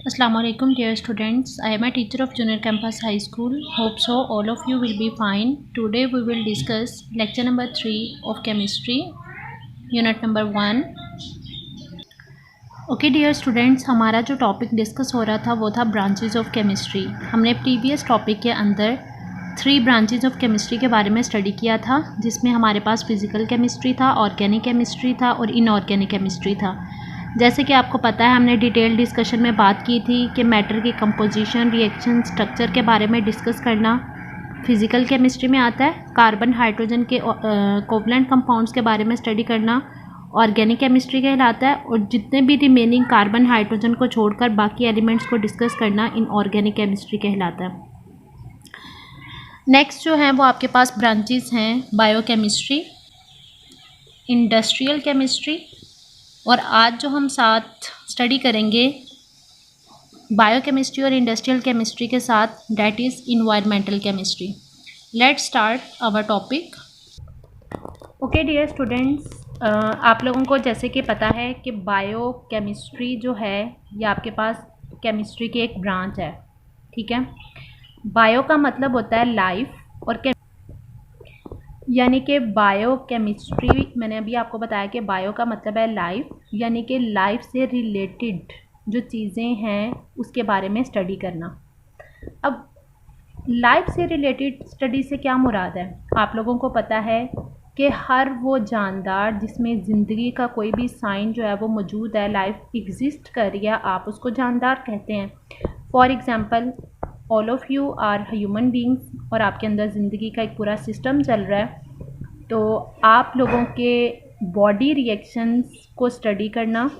Assalamualaikum dear students. I am a teacher of Junior Campus High School. Hope so all of you will be fine. Today we will discuss lecture number 3 of chemistry, unit number 1. Okay dear students, हमारा जो topic discuss हो रहा था वो था branches of chemistry. हमने previous topic के अंदर 3 ब्रांचेज ऑफ केमिस्ट्री के बारे में स्टडी किया था, जिसमें हमारे पास फिज़िकल केमिस्ट्री था, ऑर्गेनिक केमिस्ट्री था और इनऑर्गेनिक केमिस्ट्री था। जैसे कि आपको पता है, हमने डिटेल डिस्कशन में बात की थी कि मैटर की कंपोजिशन, रिएक्शन, स्ट्रक्चर के बारे में डिस्कस करना फिज़िकल केमिस्ट्री में आता है। कार्बन हाइड्रोजन के कोवलेंट कंपाउंड्स के बारे में स्टडी करना ऑर्गेनिक केमिस्ट्री कहलाता है, और जितने भी रिमेनिंग कार्बन हाइड्रोजन को छोड़कर बाकी एलिमेंट्स को डिस्कस करना इनऑर्गेनिक केमिस्ट्री कहलाता है। नेक्स्ट जो है वो आपके पास ब्रांचेस हैं बायोकेमिस्ट्री, इंडस्ट्रियल केमिस्ट्री, और आज जो हम साथ स्टडी करेंगे बायोकेमिस्ट्री और इंडस्ट्रियल केमिस्ट्री के साथ, that is environmental chemistry. Let's start our topic. Okay dear students, आप लोगों को जैसे कि पता है कि बायोकेमिस्ट्री जो है ये आपके पास केमिस्ट्री की एक ब्रांच है, ठीक है। बायो का मतलब होता है लाइफ, और यानी कि बायोकेमिस्ट्री, मैंने अभी आपको बताया कि बायो का मतलब है लाइफ, यानी कि लाइफ से रिलेटेड जो चीज़ें हैं उसके बारे में स्टडी करना। अब लाइफ से रिलेटेड स्टडी से क्या मुराद है? आप लोगों को पता है कि हर वो जानदार जिसमें ज़िंदगी का कोई भी साइन जो है वो मौजूद है, लाइफ एग्जिस्ट कर रही है, आप उसको जानदार कहते हैं। For example, all of you are human beings, और आपके अंदर ज़िंदगी का एक पूरा सिस्टम चल रहा है। तो आप लोगों के बॉडी रिएक्शंस को स्टडी करना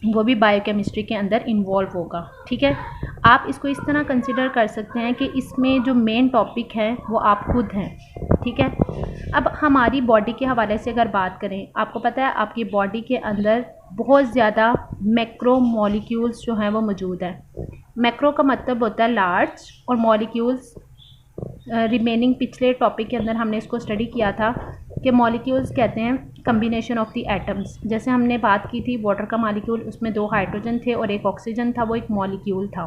वो भी बायोकेमिस्ट्री के अंदर इन्वॉल्व होगा, ठीक है। आप इसको इस तरह कंसिडर कर सकते हैं कि इसमें जो मेन टॉपिक है वो आप खुद हैं, ठीक है। अब हमारी बॉडी के हवाले से अगर बात करें, आपको पता है आपकी बॉडी के अंदर बहुत ज़्यादा मैक्रो मॉलिक्यूल्स जो हैं वो मौजूद हैं। मैक्रो का मतलब होता है लार्ज, और मॉलिक्यूल्स रिमेनिंग पिछले टॉपिक के अंदर हमने इसको स्टडी किया था कि मॉलिक्यूल्स कहते हैं कम्बिनेशन ऑफ द एटम्स। जैसे हमने बात की थी वाटर का मॉलिक्यूल, उसमें 2 हाइड्रोजन थे और 1 ऑक्सीजन था, वो एक मॉलिक्यूल था।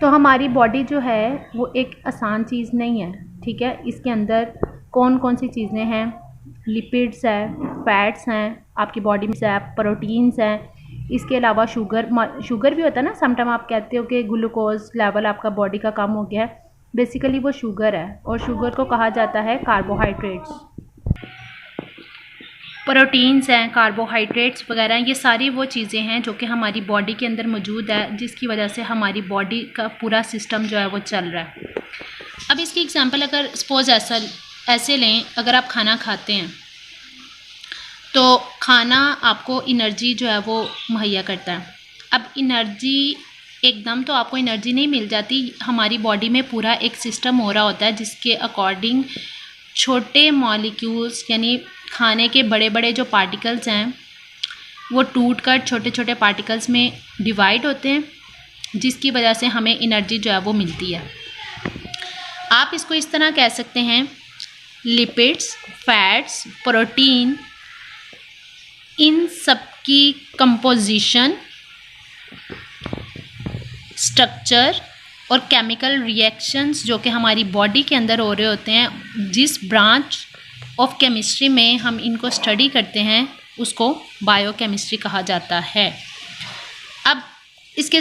तो हमारी बॉडी जो है वो एक आसान चीज़ नहीं है, ठीक है। इसके अंदर कौन कौन सी चीज़ें हैं? लिपिड्स है, फैट्स हैं, आपकी बॉडी में से प्रोटीन्स हैं, इसके अलावा शुगर भी होता है ना। समटाइम आप कहते हो कि ग्लूकोज लेवल आपका बॉडी का कम हो गया है, बेसिकली वो शुगर है, और शुगर को कहा जाता है कार्बोहाइड्रेट्स। प्रोटीन्स हैं, कार्बोहाइड्रेट्स वगैरह, ये सारी वो चीज़ें हैं जो कि हमारी बॉडी के अंदर मौजूद है, जिसकी वजह से हमारी बॉडी का पूरा सिस्टम जो है वो चल रहा है। अब इसकी एग्जांपल अगर सपोज ऐसे लें, अगर आप खाना खाते हैं तो खाना आपको एनर्जी जो है वो मुहैया करता है। अब एनर्जी एकदम तो आपको एनर्जी नहीं मिल जाती, हमारी बॉडी में पूरा एक सिस्टम हो रहा होता है जिसके अकॉर्डिंग छोटे मॉलिक्यूल्स, यानी खाने के बड़े बड़े जो पार्टिकल्स हैं वो टूटकर छोटे छोटे पार्टिकल्स में डिवाइड होते हैं, जिसकी वजह से हमें एनर्जी जो है वो मिलती है। आप इसको इस तरह कह सकते हैं, लिपिड्स, फैट्स, प्रोटीन, इन सब की कंपोजिशन, स्ट्रक्चर और केमिकल रिएक्शंस जो कि हमारी बॉडी के अंदर हो रहे होते हैं, जिस ब्रांच ऑफ केमिस्ट्री में हम इनको स्टडी करते हैं उसको बायोकेमिस्ट्री कहा जाता है। अब इसके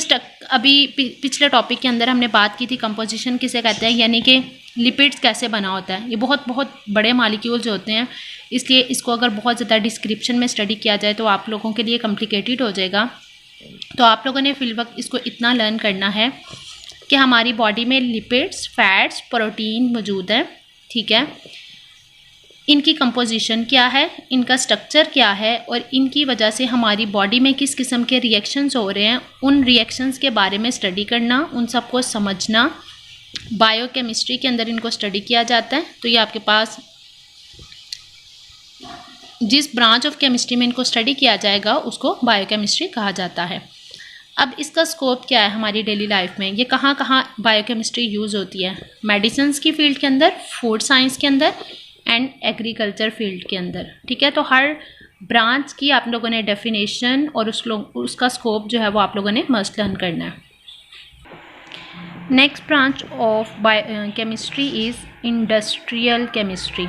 अभी पिछले टॉपिक के अंदर हमने बात की थी कंपोजिशन किसे कहते हैं, यानी कि लिपिड्स कैसे बना होता है। ये बहुत बहुत बड़े मॉलिक्यूल्स होते हैं, इसलिए इसको अगर बहुत ज़्यादा डिस्क्रिप्शन में स्टडी किया जाए तो आप लोगों के लिए कॉम्प्लिकेटेड हो जाएगा। तो आप लोगों ने फिल वक्त इसको इतना लर्न करना है कि हमारी बॉडी में लिपिड्स, फैट्स, प्रोटीन मौजूद हैं, ठीक है। इनकी कंपोजिशन क्या है, इनका स्ट्रक्चर क्या है, और इनकी वजह से हमारी बॉडी में किस किस्म के रिएक्शंस हो रहे हैं, उन रिएक्शंस के बारे में स्टडी करना, उन सबको समझना, बायोकेमिस्ट्री के अंदर इनको स्टडी किया जाता है। तो ये आपके पास जिस ब्रांच ऑफ केमिस्ट्री में इनको स्टडी किया जाएगा उसको बायोकेमिस्ट्री कहा जाता है। अब इसका स्कोप क्या है हमारी डेली लाइफ में, ये कहाँ कहाँ बायोकेमिस्ट्री यूज़ होती है? मेडिसिन्स की फील्ड के अंदर, फूड साइंस के अंदर एंड एग्रीकल्चर फील्ड के अंदर, ठीक है। तो हर ब्रांच की आप लोगों ने डेफिनेशन और उसका स्कोप जो है वो आप लोगों ने मस्ट लर्न करना है। Next branch of chemistry is industrial chemistry.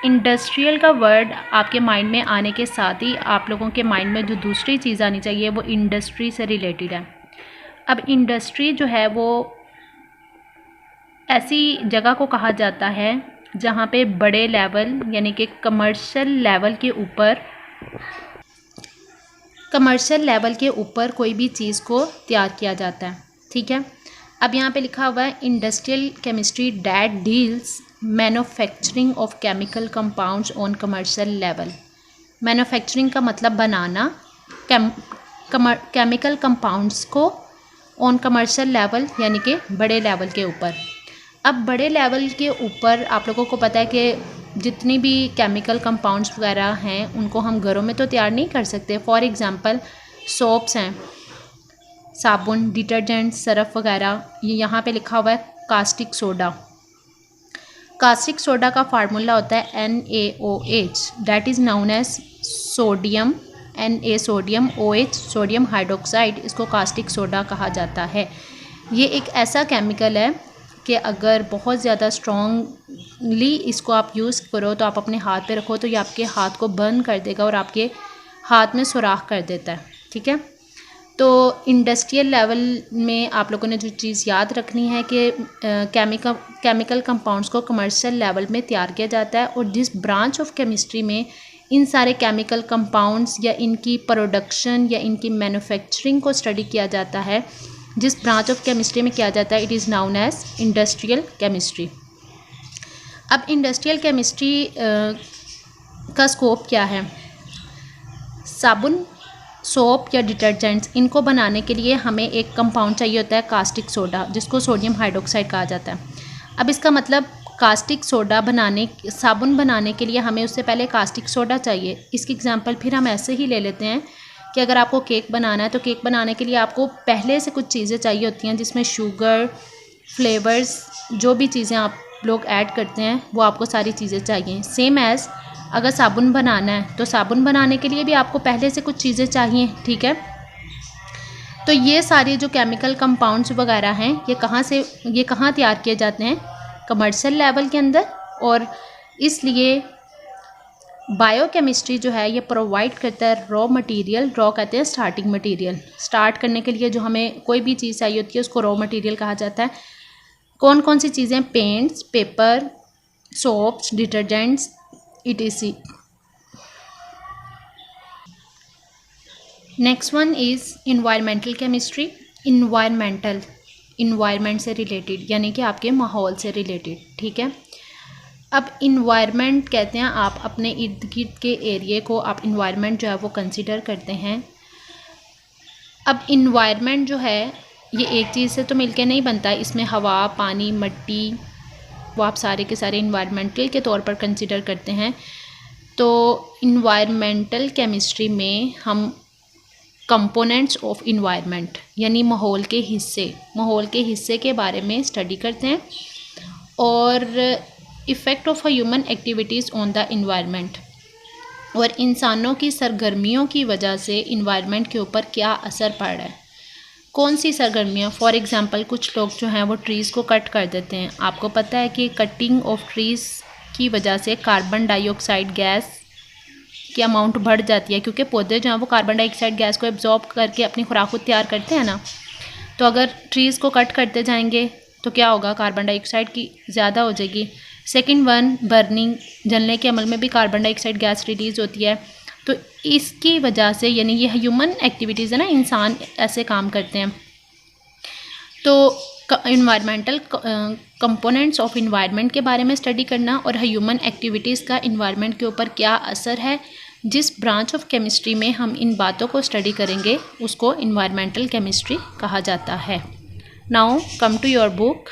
Industrial का वर्ड आपके माइंड में आने के साथ ही आप लोगों के माइंड में जो दूसरी चीज़ आनी चाहिए वो इंडस्ट्री से रिलेटेड है। अब इंडस्ट्री जो है वो ऐसी जगह को कहा जाता है जहाँ पे बड़े लेवल यानी कि कमर्शियल लेवल के ऊपर कोई भी चीज़ को तैयार किया जाता है। ठीक है, अब यहाँ पे लिखा हुआ है industrial chemistry that deals manufacturing of chemical compounds on commercial level. Manufacturing का मतलब बनाना केमिकल कंपाउंड्स को ऑन कमर्शियल लेवल यानी कि बड़े लेवल के ऊपर। अब बड़े लेवल के ऊपर आप लोगों को पता है कि जितनी भी केमिकल कंपाउंड्स वगैरह हैं उनको हम घरों में तो तैयार नहीं कर सकते। फॉर एग्ज़ाम्पल सोप्स हैं, साबुन, डिटर्जेंट, सरफ वगैरह। ये यहाँ पे लिखा हुआ है कास्टिक सोडा। कास्टिक सोडा का फार्मूला होता है NaOH, that is known as sodium, Na sodium, OH sodium hydroxide. इसको कास्टिक सोडा कहा जाता है। ये एक ऐसा केमिकल है कि अगर बहुत ज़्यादा स्ट्रॉन्गली इसको आप यूज़ करो तो आप अपने हाथ पे रखो तो ये आपके हाथ को बर्न कर देगा और आपके हाथ में सुराख कर देता है। ठीक है, तो इंडस्ट्रियल लेवल में आप लोगों ने जो चीज़ याद रखनी है कि केमिकल कंपाउंड्स को कमर्शियल लेवल में तैयार किया जाता है, और जिस ब्रांच ऑफ केमिस्ट्री में इन सारे केमिकल कंपाउंड्स या इनकी प्रोडक्शन या इनकी मैन्युफैक्चरिंग को स्टडी किया जाता है, जिस ब्रांच ऑफ केमिस्ट्री में किया जाता है, it is known as industrial chemistry. अब इंडस्ट्रियल केमिस्ट्री का स्कोप क्या है? साबुन, सोप या डिटर्जेंट्स, इनको बनाने के लिए हमें एक कंपाउंड चाहिए होता है कास्टिक सोडा, जिसको सोडियम हाइड्रोक्साइड कहा जाता है। अब इसका मतलब कास्टिक सोडा साबुन बनाने के लिए हमें उससे पहले कास्टिक सोडा चाहिए। इसकी एग्जांपल फिर हम ऐसे ही ले लेते हैं कि अगर आपको केक बनाना है तो केक बनाने के लिए आपको पहले से कुछ चीज़ें चाहिए होती हैं, जिसमें शुगर, फ्लेवर्स, जो भी चीज़ें आप लोग ऐड करते हैं वो आपको सारी चीज़ें चाहिए। सेम एज़ अगर साबुन बनाना है तो साबुन बनाने के लिए भी आपको पहले से कुछ चीज़ें चाहिए। ठीक है, तो ये सारे जो केमिकल कंपाउंड्स वगैरह हैं ये कहाँ तैयार किए जाते हैं? कमर्शियल लेवल के अंदर। और इसलिए बायोकेमिस्ट्री जो है ये प्रोवाइड करता है रॉ मटेरियल। रॉ कहते हैं स्टार्टिंग मटेरियल। स्टार्ट करने के लिए जो हमें कोई भी चीज़ चाहिए होती है उसको रॉ मटेरियल कहा जाता है। कौन कौन सी चीज़ें? Paints, paper, soaps, detergents, etc. Next one is environmental chemistry. Environment से रिलेटेड यानी कि आपके माहौल से रिलेटेड। ठीक है, अब इन्वायरमेंट कहते हैं आप अपने इर्द गिर्द के एरिए को आप इन्वायरमेंट जो है वो कंसिडर करते हैं। अब इन्वायरमेंट जो है ये एक चीज़ से तो मिलके नहीं बनता, इसमें हवा, पानी, मिट्टी वो आप सारे के सारे इन्वायरमेंटल के तौर पर कंसिडर करते हैं। तो इन्वायरमेंटल केमिस्ट्री में हम कंपोनेंट्स ऑफ इन्वायरमेंट यानी माहौल के हिस्से के बारे में स्टडी करते हैं, और effect of human activities on the environment, और इंसानों की सरगर्मियों की वजह से इन्वायरमेंट के ऊपर क्या असर पड़ रहा है। कौन सी सरगर्मियाँ? फॉर एग्ज़ाम्पल कुछ लोग जो हैं वो ट्रीज़ को कट कर देते हैं। आपको पता है कि कटिंग ऑफ ट्रीज़ की वजह से कार्बन डाइऑक्साइड गैस की अमाउंट बढ़ जाती है, क्योंकि पौधे जो हैं वो कार्बन डाइऑक्साइड गैस को एब्जॉर्ब करके अपनी खुराक को तैयार करते हैं ना। तो अगर ट्रीज़ को कट करते जाएंगे तो क्या होगा? कार्बन डाइऑक्साइड की ज़्यादा हो जाएगी। सेकंड वन, बर्निंग, जलने के अमल में भी कार्बन डाइऑक्साइड गैस रिलीज़ होती है। तो इसकी वजह से यानी ये ह्यूमन एक्टिविटीज़ है ना, इंसान ऐसे काम करते हैं। तो इन्वायरमेंटल कंपोनेंट्स ऑफ इन्वायरमेंट के बारे में स्टडी करना और ह्यूमन एक्टिविटीज़ का इन्वायरमेंट के ऊपर क्या असर है, जिस ब्रांच ऑफ केमिस्ट्री में हम इन बातों को स्टडी करेंगे उसको इन्वायरमेंटल केमिस्ट्री कहा जाता है। Now come to your book.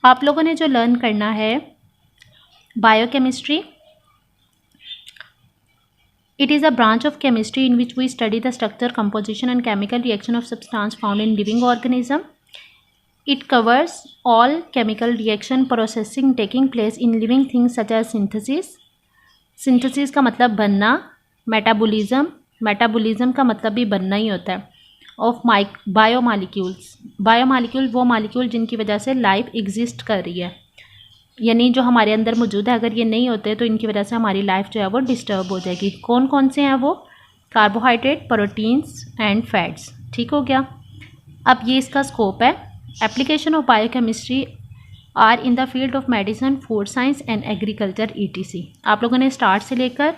आप लोगों ने जो लर्न करना है biochemistry. It is a branch of chemistry in which we study the structure, composition and chemical reaction of substance found in living organism. It covers all chemical reaction processing taking place in living things such as synthesis. Synthesis का मतलब बनना, metabolism, metabolism का मतलब भी बनना ही होता है, of biomolecules, बायोमालिक्यूल वो मालिक्यूल जिनकी वजह से लाइफ एग्जिस्ट कर रही है, यानी जो हमारे अंदर मौजूद है, अगर ये नहीं होते तो इनकी वजह से हमारी लाइफ जो है वो डिस्टर्ब हो जाएगी। कौन कौन से हैं वो? Carbohydrate, proteins and fats. ठीक हो गया। अब ये इसका स्कोप है। Application of biochemistry are in the field of medicine, food science and agriculture ETC। आप लोगों ने स्टार्ट से लेकर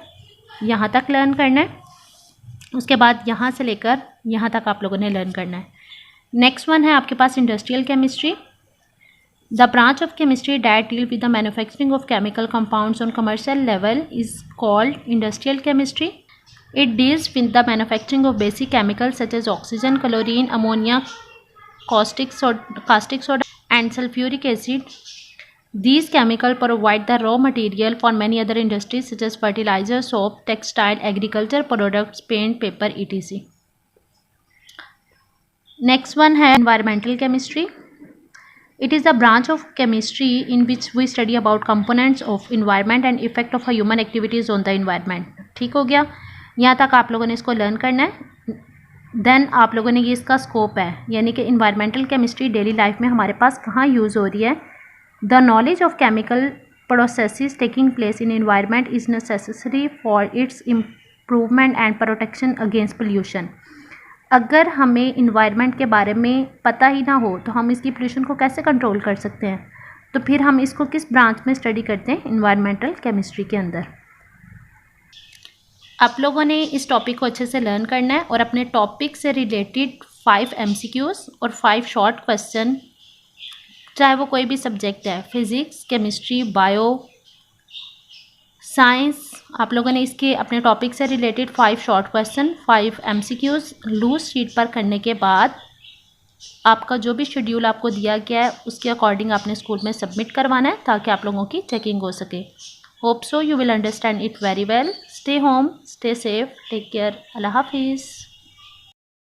यहाँ तक लर्न करना है, उसके बाद यहाँ से लेकर यहाँ तक आप लोगों ने लर्न करना है। नेक्स्ट वन है आपके पास industrial chemistry. The branch of chemistry that deal with the manufacturing of chemical compounds on commercial level is called industrial chemistry. It deals with the manufacturing of basic chemicals such as oxygen, chlorine, ammonia, caustic soda and sulfuric acid. These chemicals provide the raw material for many other industries such as fertilizer, soap, textile, agriculture products, paint, paper, etc. Next one है environmental chemistry. It is the branch of chemistry in which we study about components of environment and effect of human activities on the environment. ठीक हो गया। यहाँ तक आप लोगों ने इसको लर्न करना है। देन आप लोगों ने ये इसका स्कोप है, यानी कि इन्वायरमेंटल केमिस्ट्री डेली लाइफ में हमारे पास कहाँ यूज़ हो रही है। The knowledge of chemical processes taking place in environment is necessary for its improvement and protection against pollution. अगर हमें इन्वायरमेंट के बारे में पता ही ना हो तो हम इसकी पोल्यूशन को कैसे कंट्रोल कर सकते हैं? तो फिर हम इसको किस ब्रांच में स्टडी करते हैं? इन्वायरमेंटल केमिस्ट्री के अंदर। आप लोगों ने इस टॉपिक को अच्छे से लर्न करना है और अपने टॉपिक से रिलेटेड 5 MCQs और 5 शॉर्ट क्वेश्चन, चाहे वो कोई भी सब्जेक्ट है, फिज़िक्स, केमिस्ट्री, बायो, साइंस, आप लोगों ने इसके अपने टॉपिक से related 5 short question, 5 MCQs loose sheet पर करने के बाद आपका जो भी शेड्यूल आपको दिया गया है उसके अकॉर्डिंग आपने स्कूल में सबमिट करवाना है ताकि आप लोगों की चेकिंग हो सके। Hope so you will understand it very well. Stay home, stay safe, take care. Allah Hafiz.